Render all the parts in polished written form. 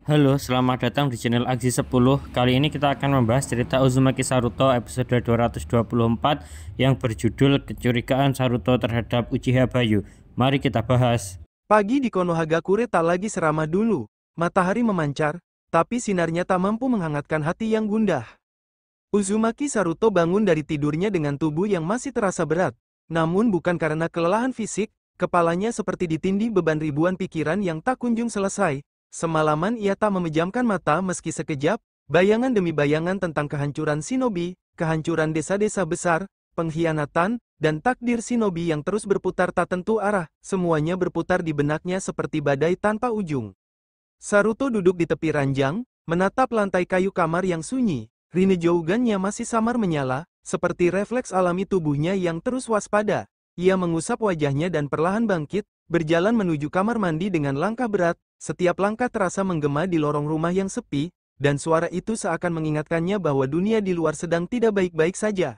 Halo, selamat datang di channel Aksi 10. Kali ini kita akan membahas cerita Uzumaki Saruto episode 224 yang berjudul Kecurigaan Saruto terhadap Uchiha Bayu. Mari kita bahas. Pagi di Konohagakure tak lagi seramah dulu. Matahari memancar, tapi sinarnya tak mampu menghangatkan hati yang gundah. Uzumaki Saruto bangun dari tidurnya dengan tubuh yang masih terasa berat. Namun bukan karena kelelahan fisik, kepalanya seperti ditindih beban ribuan pikiran yang tak kunjung selesai. Semalaman ia tak memejamkan mata meski sekejap, bayangan demi bayangan tentang kehancuran shinobi, kehancuran desa-desa besar, pengkhianatan, dan takdir shinobi yang terus berputar tak tentu arah, semuanya berputar di benaknya seperti badai tanpa ujung. Saruto duduk di tepi ranjang, menatap lantai kayu kamar yang sunyi. Rinnegan-nya masih samar menyala, seperti refleks alami tubuhnya yang terus waspada. Ia mengusap wajahnya dan perlahan bangkit, berjalan menuju kamar mandi dengan langkah berat. Setiap langkah terasa menggema di lorong rumah yang sepi, dan suara itu seakan mengingatkannya bahwa dunia di luar sedang tidak baik-baik saja.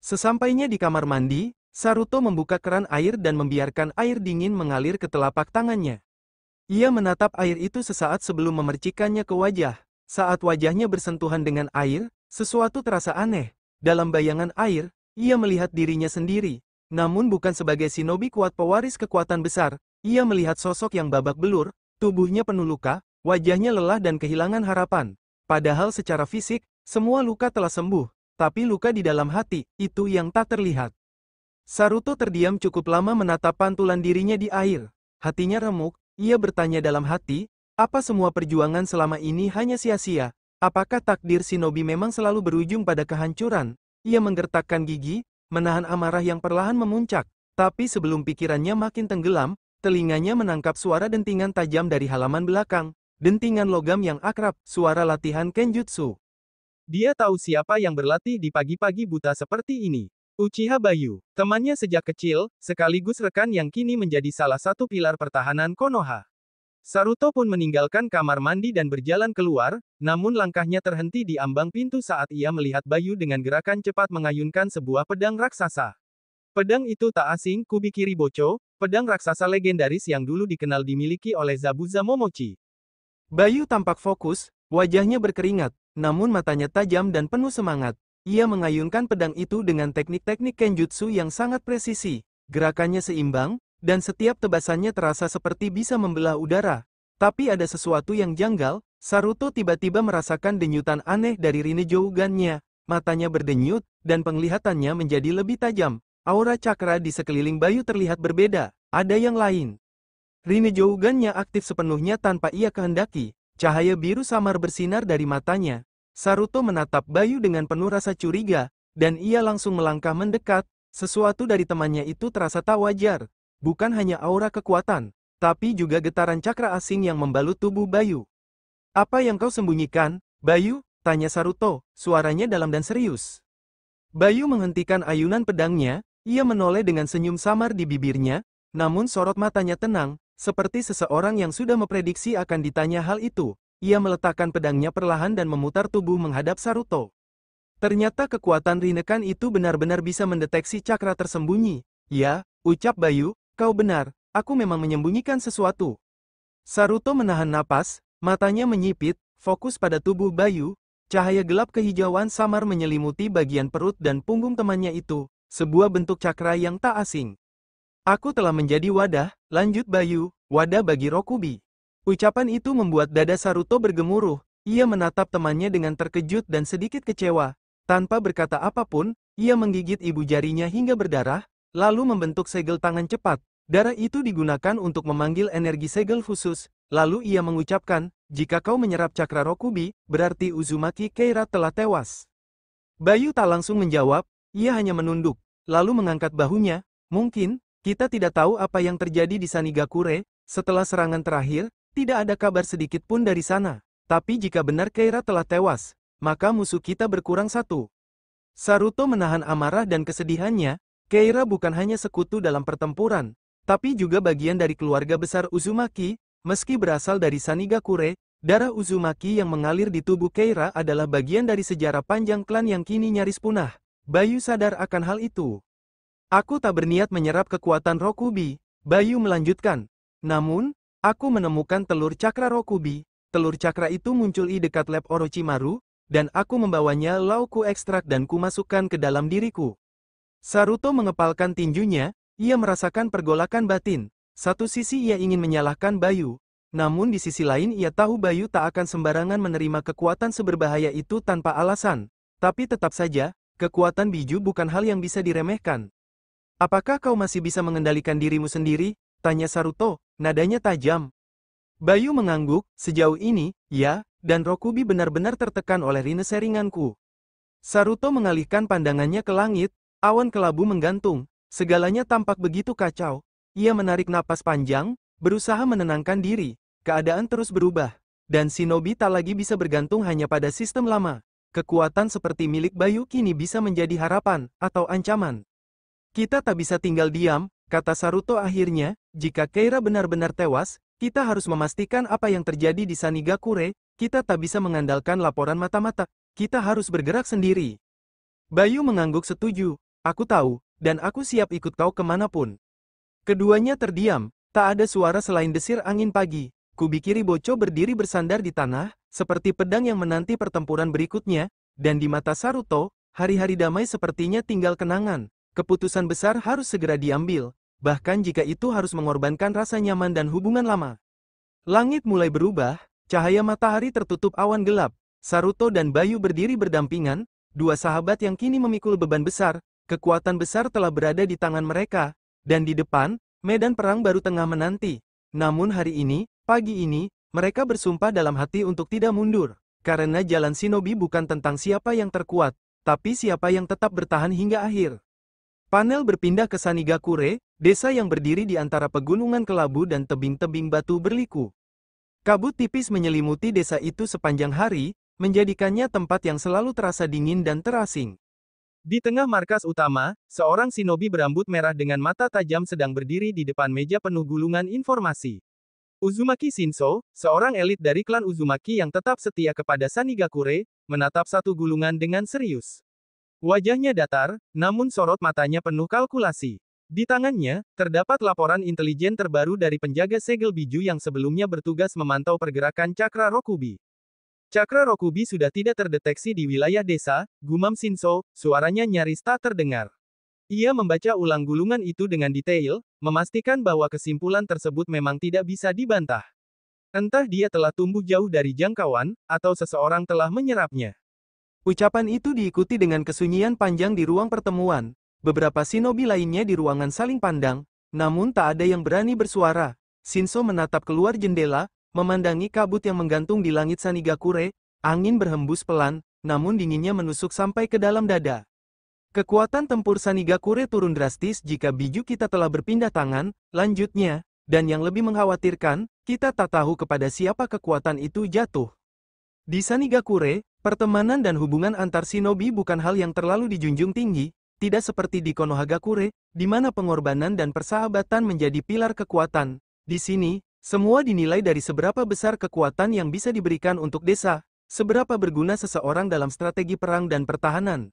Sesampainya di kamar mandi, Saruto membuka keran air dan membiarkan air dingin mengalir ke telapak tangannya. Ia menatap air itu sesaat sebelum memercikannya ke wajah. Saat wajahnya bersentuhan dengan air, sesuatu terasa aneh. Dalam bayangan air, ia melihat dirinya sendiri. Namun bukan sebagai shinobi kuat pewaris kekuatan besar, ia melihat sosok yang babak belur, tubuhnya penuh luka, wajahnya lelah dan kehilangan harapan. Padahal secara fisik, semua luka telah sembuh, tapi luka di dalam hati, itu yang tak terlihat. Saruto terdiam cukup lama menatap pantulan dirinya di air. Hatinya remuk, ia bertanya dalam hati, apa semua perjuangan selama ini hanya sia-sia? Apakah takdir shinobi memang selalu berujung pada kehancuran? Ia menggertakkan gigi, menahan amarah yang perlahan memuncak. Tapi sebelum pikirannya makin tenggelam, telinganya menangkap suara dentingan tajam dari halaman belakang. Dentingan logam yang akrab, suara latihan kenjutsu. Dia tahu siapa yang berlatih di pagi-pagi buta seperti ini. Uchiha Bayu, temannya sejak kecil, sekaligus rekan yang kini menjadi salah satu pilar pertahanan Konoha. Saruto pun meninggalkan kamar mandi dan berjalan keluar, namun langkahnya terhenti di ambang pintu saat ia melihat Bayu dengan gerakan cepat mengayunkan sebuah pedang raksasa. Pedang itu tak asing, Kubikiri Bocho, pedang raksasa legendaris yang dulu dikenal dimiliki oleh Zabuza Momochi. Bayu tampak fokus, wajahnya berkeringat, namun matanya tajam dan penuh semangat. Ia mengayunkan pedang itu dengan teknik-teknik kenjutsu yang sangat presisi. Gerakannya seimbang, dan setiap tebasannya terasa seperti bisa membelah udara. Tapi ada sesuatu yang janggal, Saruto tiba-tiba merasakan denyutan aneh dari Rinnegan-nya. Matanya berdenyut, dan penglihatannya menjadi lebih tajam. Aura cakra di sekeliling Bayu terlihat berbeda, ada yang lain. Rinnegan-nya aktif sepenuhnya tanpa ia kehendaki. Cahaya biru samar bersinar dari matanya. Saruto menatap Bayu dengan penuh rasa curiga, dan ia langsung melangkah mendekat. Sesuatu dari temannya itu terasa tak wajar. Bukan hanya aura kekuatan, tapi juga getaran cakra asing yang membalut tubuh Bayu. Apa yang kau sembunyikan, Bayu? Tanya Saruto, suaranya dalam dan serius. Bayu menghentikan ayunan pedangnya, ia menoleh dengan senyum samar di bibirnya, namun sorot matanya tenang, seperti seseorang yang sudah memprediksi akan ditanya hal itu. Ia meletakkan pedangnya perlahan dan memutar tubuh menghadap Saruto. Ternyata kekuatan Rinnegan itu benar-benar bisa mendeteksi cakra tersembunyi. Ya, ucap Bayu, kau benar, aku memang menyembunyikan sesuatu. Saruto menahan napas, matanya menyipit, fokus pada tubuh Bayu. Cahaya gelap kehijauan samar menyelimuti bagian perut dan punggung temannya itu, sebuah bentuk cakra yang tak asing. Aku telah menjadi wadah, lanjut Bayu, wadah bagi Rokubi. Ucapan itu membuat dada Saruto bergemuruh, ia menatap temannya dengan terkejut dan sedikit kecewa. Tanpa berkata apapun, ia menggigit ibu jarinya hingga berdarah, lalu membentuk segel tangan cepat. Darah itu digunakan untuk memanggil energi segel khusus, lalu ia mengucapkan, jika kau menyerap cakra Rokubi, berarti Uzumaki Keira telah tewas. Bayu tak langsung menjawab, ia hanya menunduk, lalu mengangkat bahunya, mungkin, kita tidak tahu apa yang terjadi di Sanigakure, setelah serangan terakhir, tidak ada kabar sedikit pun dari sana. Tapi jika benar Keira telah tewas, maka musuh kita berkurang satu. Saruto menahan amarah dan kesedihannya, Keira bukan hanya sekutu dalam pertempuran, tapi juga bagian dari keluarga besar Uzumaki, meski berasal dari Sanigakure, darah Uzumaki yang mengalir di tubuh Keira adalah bagian dari sejarah panjang klan yang kini nyaris punah. Bayu sadar akan hal itu. Aku tak berniat menyerap kekuatan Rokubi, Bayu melanjutkan. Namun, aku menemukan telur cakra Rokubi. telur cakra itu muncul di dekat lab Orochimaru, dan aku membawanya lalu ku ekstrak dan ku masukkan ke dalam diriku. Saruto mengepalkan tinjunya, ia merasakan pergolakan batin. Satu sisi ia ingin menyalahkan Bayu, namun di sisi lain ia tahu Bayu tak akan sembarangan menerima kekuatan seberbahaya itu tanpa alasan. Tapi tetap saja, kekuatan Biju bukan hal yang bisa diremehkan. Apakah kau masih bisa mengendalikan dirimu sendiri? Tanya Saruto, nadanya tajam. Bayu mengangguk, sejauh ini, ya, dan Rokubi benar-benar tertekan oleh rine seringanku. Saruto mengalihkan pandangannya ke langit, awan kelabu menggantung, segalanya tampak begitu kacau. Ia menarik napas panjang, berusaha menenangkan diri, keadaan terus berubah, dan shinobi tak lagi bisa bergantung hanya pada sistem lama. Kekuatan seperti milik Bayu kini bisa menjadi harapan, atau ancaman. Kita tak bisa tinggal diam, kata Saruto akhirnya, jika Keira benar-benar tewas, kita harus memastikan apa yang terjadi di Sanigakure, kita tak bisa mengandalkan laporan mata-mata, kita harus bergerak sendiri. Bayu mengangguk setuju, aku tahu, dan aku siap ikut kau kemanapun. Keduanya terdiam, tak ada suara selain desir angin pagi. Kubikiri Bocho berdiri bersandar di tanah, seperti pedang yang menanti pertempuran berikutnya, dan di mata Saruto, hari-hari damai sepertinya tinggal kenangan. Keputusan besar harus segera diambil, bahkan jika itu harus mengorbankan rasa nyaman dan hubungan lama. Langit mulai berubah, cahaya matahari tertutup awan gelap. Saruto dan Bayu berdiri berdampingan, dua sahabat yang kini memikul beban besar, kekuatan besar telah berada di tangan mereka, dan di depan, medan perang baru tengah menanti. Namun hari ini, pagi ini, mereka bersumpah dalam hati untuk tidak mundur, karena jalan shinobi bukan tentang siapa yang terkuat, tapi siapa yang tetap bertahan hingga akhir. Panel berpindah ke Sanigakure, desa yang berdiri di antara pegunungan kelabu dan tebing-tebing batu berliku. Kabut tipis menyelimuti desa itu sepanjang hari, menjadikannya tempat yang selalu terasa dingin dan terasing. Di tengah markas utama, seorang shinobi berambut merah dengan mata tajam sedang berdiri di depan meja penuh gulungan informasi. Uzumaki Shinso, seorang elit dari klan Uzumaki yang tetap setia kepada Sanigakure, menatap satu gulungan dengan serius. Wajahnya datar, namun sorot matanya penuh kalkulasi. Di tangannya, terdapat laporan intelijen terbaru dari penjaga segel Biju yang sebelumnya bertugas memantau pergerakan Cakra Rokubi. Cakra Rokubi sudah tidak terdeteksi di wilayah desa, gumam Shinso, suaranya nyaris tak terdengar. Ia membaca ulang gulungan itu dengan detail, memastikan bahwa kesimpulan tersebut memang tidak bisa dibantah. Entah dia telah tumbuh jauh dari jangkauan, atau seseorang telah menyerapnya. Ucapan itu diikuti dengan kesunyian panjang di ruang pertemuan. Beberapa shinobi lainnya di ruangan saling pandang, namun tak ada yang berani bersuara. Shinso menatap keluar jendela, memandangi kabut yang menggantung di langit Sanigakure, angin berhembus pelan, namun dinginnya menusuk sampai ke dalam dada. Kekuatan tempur Sanigakure turun drastis jika Biju kita telah berpindah tangan, lanjutnya, dan yang lebih mengkhawatirkan, kita tak tahu kepada siapa kekuatan itu jatuh. Di Sanigakure, pertemanan dan hubungan antar shinobi bukan hal yang terlalu dijunjung tinggi, tidak seperti di Konohagakure, di mana pengorbanan dan persahabatan menjadi pilar kekuatan. Di sini, semua dinilai dari seberapa besar kekuatan yang bisa diberikan untuk desa, seberapa berguna seseorang dalam strategi perang dan pertahanan.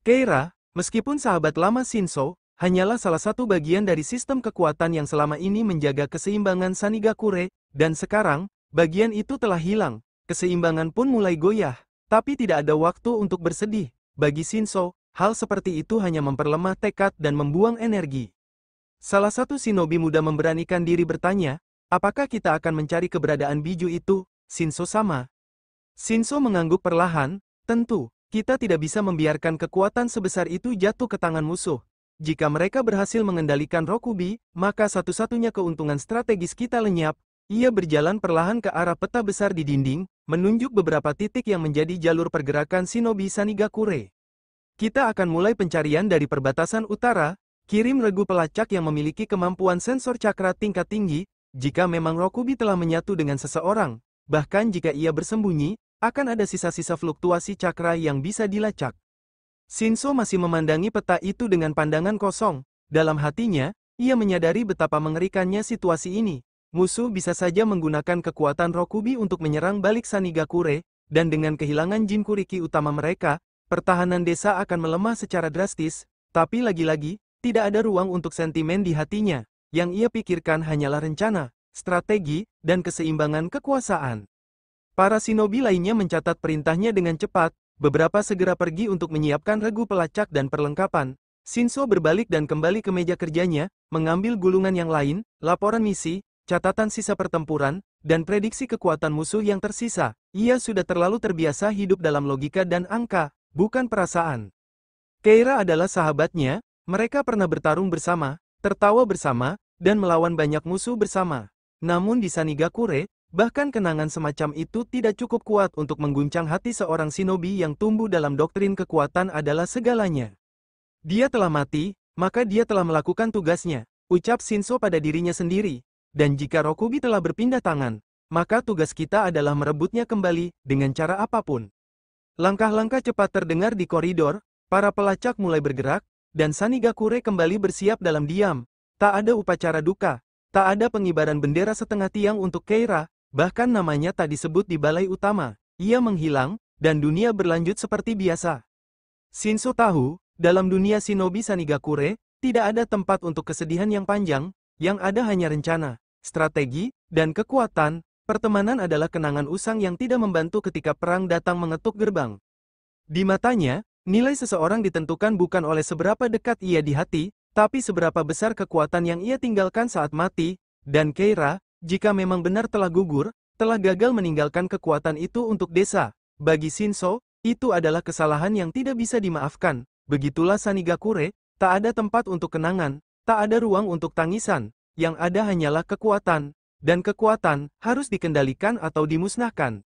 Keira, meskipun sahabat lama Shinso, hanyalah salah satu bagian dari sistem kekuatan yang selama ini menjaga keseimbangan Sanigakure, dan sekarang, bagian itu telah hilang. Keseimbangan pun mulai goyah, tapi tidak ada waktu untuk bersedih. Bagi Shinso, hal seperti itu hanya memperlemah tekad dan membuang energi. Salah satu shinobi muda memberanikan diri bertanya, apakah kita akan mencari keberadaan Biju itu? Shinso sama. Shinso mengangguk perlahan, tentu, kita tidak bisa membiarkan kekuatan sebesar itu jatuh ke tangan musuh. Jika mereka berhasil mengendalikan Rokubi, maka satu-satunya keuntungan strategis kita lenyap. Ia berjalan perlahan ke arah peta besar di dinding, menunjuk beberapa titik yang menjadi jalur pergerakan shinobi Sanigakure. Kita akan mulai pencarian dari perbatasan utara, kirim regu pelacak yang memiliki kemampuan sensor cakra tingkat tinggi, jika memang Rokubi telah menyatu dengan seseorang, bahkan jika ia bersembunyi, akan ada sisa-sisa fluktuasi cakra yang bisa dilacak. Shinso masih memandangi peta itu dengan pandangan kosong, dalam hatinya, ia menyadari betapa mengerikannya situasi ini. Musuh bisa saja menggunakan kekuatan Rokubi untuk menyerang balik Sanigakure, dan dengan kehilangan Jinkuriki utama mereka, pertahanan desa akan melemah secara drastis, tapi lagi-lagi, tidak ada ruang untuk sentimen di hatinya, yang ia pikirkan hanyalah rencana, strategi, dan keseimbangan kekuasaan. Para shinobi lainnya mencatat perintahnya dengan cepat, beberapa segera pergi untuk menyiapkan regu pelacak dan perlengkapan. Shinso berbalik dan kembali ke meja kerjanya, mengambil gulungan yang lain, laporan misi, catatan sisa pertempuran, dan prediksi kekuatan musuh yang tersisa. Ia sudah terlalu terbiasa hidup dalam logika dan angka, bukan perasaan. Keira adalah sahabatnya, mereka pernah bertarung bersama, tertawa bersama, dan melawan banyak musuh bersama. Namun di Sanigakure, bahkan kenangan semacam itu tidak cukup kuat untuk mengguncang hati seorang shinobi yang tumbuh dalam doktrin kekuatan adalah segalanya. Dia telah mati, maka dia telah melakukan tugasnya, ucap Shinso pada dirinya sendiri. Dan jika Rokubi telah berpindah tangan, maka tugas kita adalah merebutnya kembali, dengan cara apapun. Langkah-langkah cepat terdengar di koridor, para pelacak mulai bergerak, dan Sanigakure kembali bersiap dalam diam. Tak ada upacara duka, tak ada pengibaran bendera setengah tiang untuk Keira, bahkan namanya tak disebut di balai utama. Ia menghilang, dan dunia berlanjut seperti biasa. Shinso tahu, dalam dunia shinobi Sanigakure, tidak ada tempat untuk kesedihan yang panjang, yang ada hanya rencana, strategi, dan kekuatan. Pertemanan adalah kenangan usang yang tidak membantu ketika perang datang mengetuk gerbang. Di matanya, nilai seseorang ditentukan bukan oleh seberapa dekat ia di hati, tapi seberapa besar kekuatan yang ia tinggalkan saat mati, dan Keira, jika memang benar telah gugur, telah gagal meninggalkan kekuatan itu untuk desa. Bagi Shinso, itu adalah kesalahan yang tidak bisa dimaafkan. Begitulah Sanigakure, tak ada tempat untuk kenangan, tak ada ruang untuk tangisan, yang ada hanyalah kekuatan, dan kekuatan harus dikendalikan atau dimusnahkan.